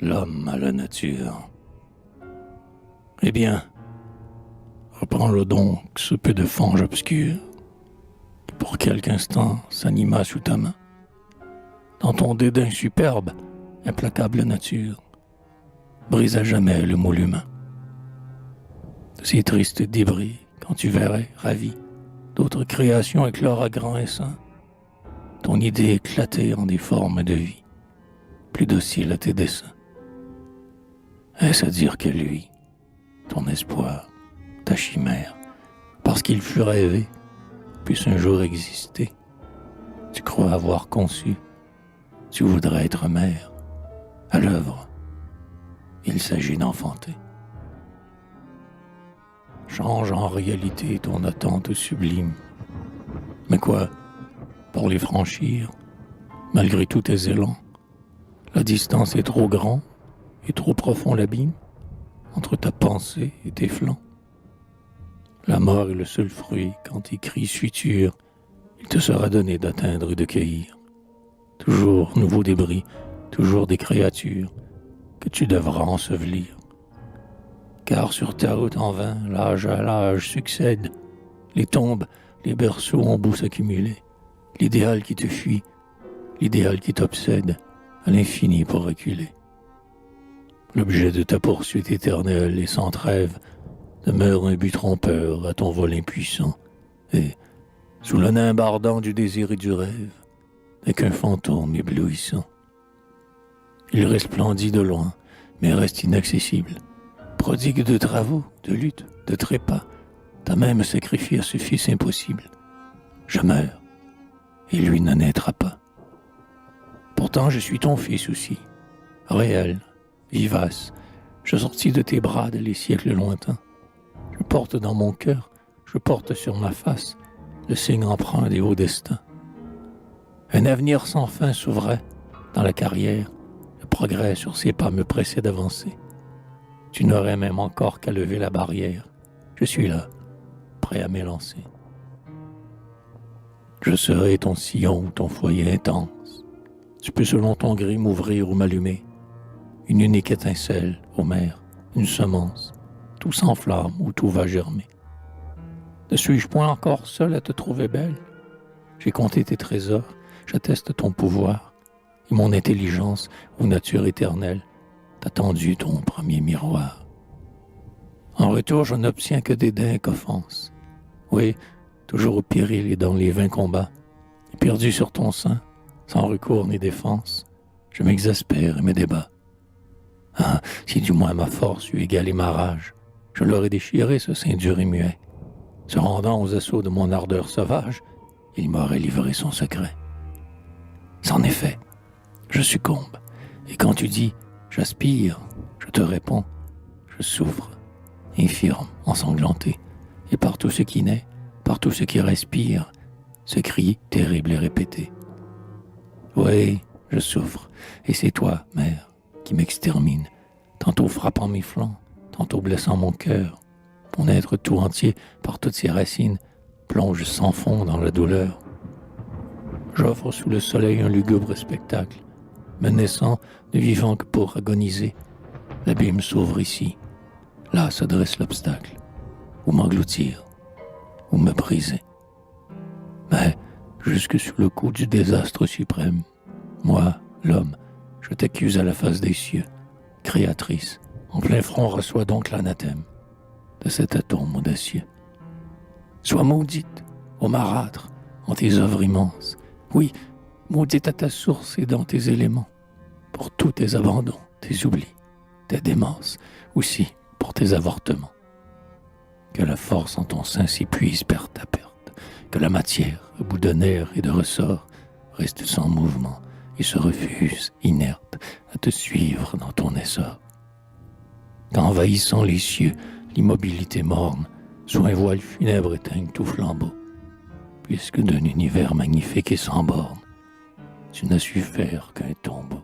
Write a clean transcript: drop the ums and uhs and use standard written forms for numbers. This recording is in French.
l'homme à la nature. Eh bien, reprends-le donc, ce peu de fange obscure, qui pour quelque instant s'anima sous ta main. Dans ton dédain superbe, implacable nature, brise à jamais le moule humain. De ces tristes débris, quand tu verrais, ravi, d'autres créations éclore à grand essaim, ton idée éclatée en des formes de vie, plus docile à tes desseins. Est-ce à dire que lui, ton espoir, ta chimère, parce qu'il fut rêvé, puisse un jour exister, tu crois avoir conçu, tu voudrais être mère, à l'œuvre, il s'agit d'enfanter. Change en réalité ton attente sublime. Mais quoi, pour les franchir, malgré tous tes élans, la distance est trop grande et trop profond l'abîme entre ta pensée et tes flancs. La mort est le seul fruit quand tes cris suturent, il te sera donné d'atteindre et de cueillir. Toujours nouveaux débris, toujours des créatures que tu devras ensevelir. Car sur ta route en vain, l'âge à l'âge succède, les tombes, les berceaux ont beau s'accumuler, l'idéal qui te fuit, l'idéal qui t'obsède, à l'infini pour reculer. L'objet de ta poursuite éternelle et sans trêve demeure un but trompeur à ton vol impuissant, et, sous le nimbe ardent du désir et du rêve, n'est qu'un fantôme éblouissant. Il resplendit de loin, mais reste inaccessible. Prodigue de travaux, de luttes, de trépas, ta même sacrifié à ce fils impossible. Je meurs, et lui ne naîtra pas. Pourtant je suis ton fils aussi, réel, vivace, je sortis de tes bras dès les siècles lointains. Je porte dans mon cœur, je porte sur ma face le signe emprunt des hauts destins. Un avenir sans fin s'ouvrait dans la carrière, le progrès sur ses pas me pressait d'avancer. Tu n'aurais même encore qu'à lever la barrière. Je suis là, prêt à m'élancer. Je serai ton sillon ou ton foyer intense. Tu peux selon ton gré m'ouvrir ou m'allumer. Une unique étincelle, ô mère, une semence. Tout s'enflamme ou tout va germer. Ne suis-je point encore seul à te trouver belle? J'ai compté tes trésors, j'atteste ton pouvoir. Et mon intelligence, ô nature éternelle, t'a tendu ton premier miroir. En retour, je n'obtiens que dédain et qu'offense. Oui, toujours au péril et dans les vains combats, et perdu sur ton sein, sans recours ni défense, je m'exaspère et me débat. Ah, si du moins ma force eût égalé ma rage, je l'aurais déchiré ce sein dur et muet. Se rendant aux assauts de mon ardeur sauvage, il m'aurait livré son secret. C'en est fait, je succombe, et quand tu dis « j'aspire », je te réponds « je souffre », infirme, ensanglanté, et par tout ce qui naît, par tout ce qui respire, ce cri terrible et répété. Oui, je souffre, et c'est toi, mère, qui m'extermine, tantôt frappant mes flancs, tantôt blessant mon cœur. Mon être tout entier, par toutes ses racines, plonge sans fond dans la douleur. J'offre sous le soleil un lugubre spectacle, me naissant, ne vivant que pour agoniser. L'abîme s'ouvre ici, là se dresse l'obstacle, ou m'engloutir, ou me briser. Mais, jusque sous le coup du désastre suprême, moi, l'homme, je t'accuse à la face des cieux, créatrice, en plein front reçois donc l'anathème de cet atome audacieux. Sois maudite, ô marâtre, en tes œuvres immenses, oui, maudite à ta source et dans tes éléments, pour tous tes abandons, tes oublis, tes démences, aussi pour tes avortements. Que la force en ton sein s'épuise perte à perte, que la matière, à bout de nerfs et de ressorts, reste sans mouvement et se refuse, inerte, à te suivre dans ton essor. Qu'envahissant les cieux, l'immobilité morne, sous un voile funèbre éteigne tout flambeau, puisque d'un univers magnifique et sans borne, tu n'as su faire qu'un tombeau.